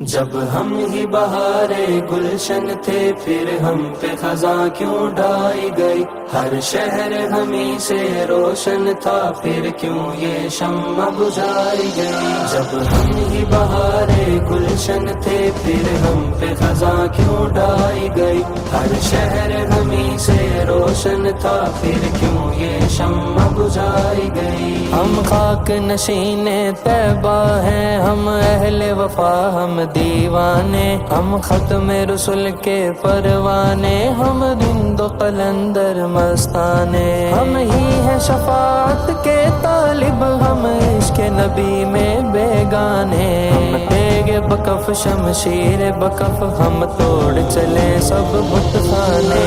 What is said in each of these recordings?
جب ہم ہی بہارے گلشن تھے پھر ہم پہ خزاں کیوں ڈھائی گئی، ہر شہر ہمیں سے روشن تھا پھر کیوں یہ شمع بجھائی گئی۔ جب ہم ہی بہارے گلشن تھے پھر ہم پہ خزاں کیوں ڈھائی گئی، ہر شہر ہمیں سے روشن تھا پھر کیوں یہ شمع بجھائی گئی۔ ہم خاک نشین طیبہ ہیں، ہم اہل وفا ہم دیوانے، ہم ختم رسل کے پروانے، ہم رند و قلندر مستانے، ہم ہی ہیں شفاعت کے طالب، ہم عشق نبی میں بیگانے، ہم تیغ بکف شمشیر بکف، ہم توڑ چلے سب بت خانے۔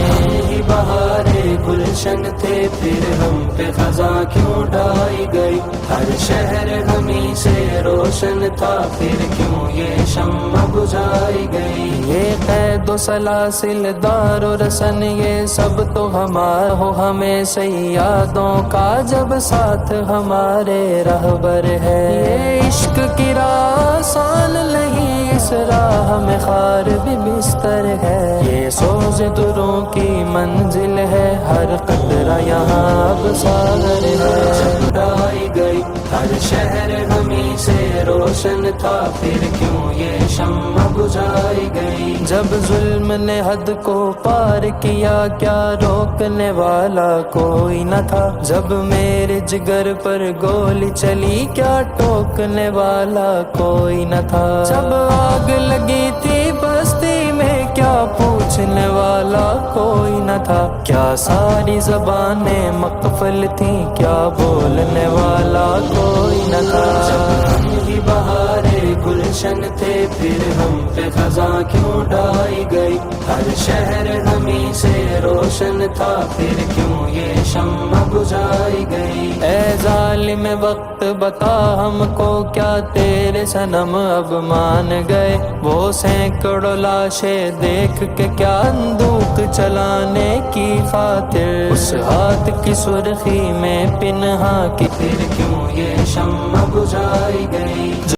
ہم ہی بہارے گلشن تھے پھر ہم پہ خزاں کیوں ڈھائی گئی، ہر شہر ہمیں سے روشن تھا پھر کیوں یہ شمع بجھائی گئی۔ یہ قید و سلاسل دار و رسن یہ سب تو ہمارا ہو، ہمیں سیادوں کا جب ساتھ ہمارے رہبر ہے۔ یہ عشق کی راہ آسان نہیں، اس راہ میں خار بھی بستر ہے، یہ سوز دروں کی منزل ہے، ہر قطرہ یہاں اب ساغر ہے۔ اڑائی گئی ہر شہر ہمیں سے روشن تھا پھر کیوں یہ شمع بجھائی گئی۔ جب ظلم نے حد کو پار کیا کیا روکنے والا کوئی نہ تھا، جب میرے جگر پر گولی چلی کیا ٹوکنے والا کوئی نہ تھا، جب آگ لگی تھی بستی میں کیا پوچھنے والا کوئی نہ تھا، کیا ساری زبانیں مقفل تھیں کیا بولنے والا کوئی نہ تھا۔ جب ہم ہی بہارے گلشن تھے پھر ہم پہ خزاں کیوں ڈھائی گئی، ہر شہر ہمیں سے روشن تھا پھر کیوں یہ شمع بجھائی گئی۔ اے ظالم وقت بتا ہم کو کیا تیرے صنم اب مان گئے، وہ سینکڑوں لاشیں دیکھ کے کیا اندوق چلانے کی خاطر، اس ہاتھ کی سرخی میں پنہاں کی پھر کیوں یہ شمع بجھائی گئی۔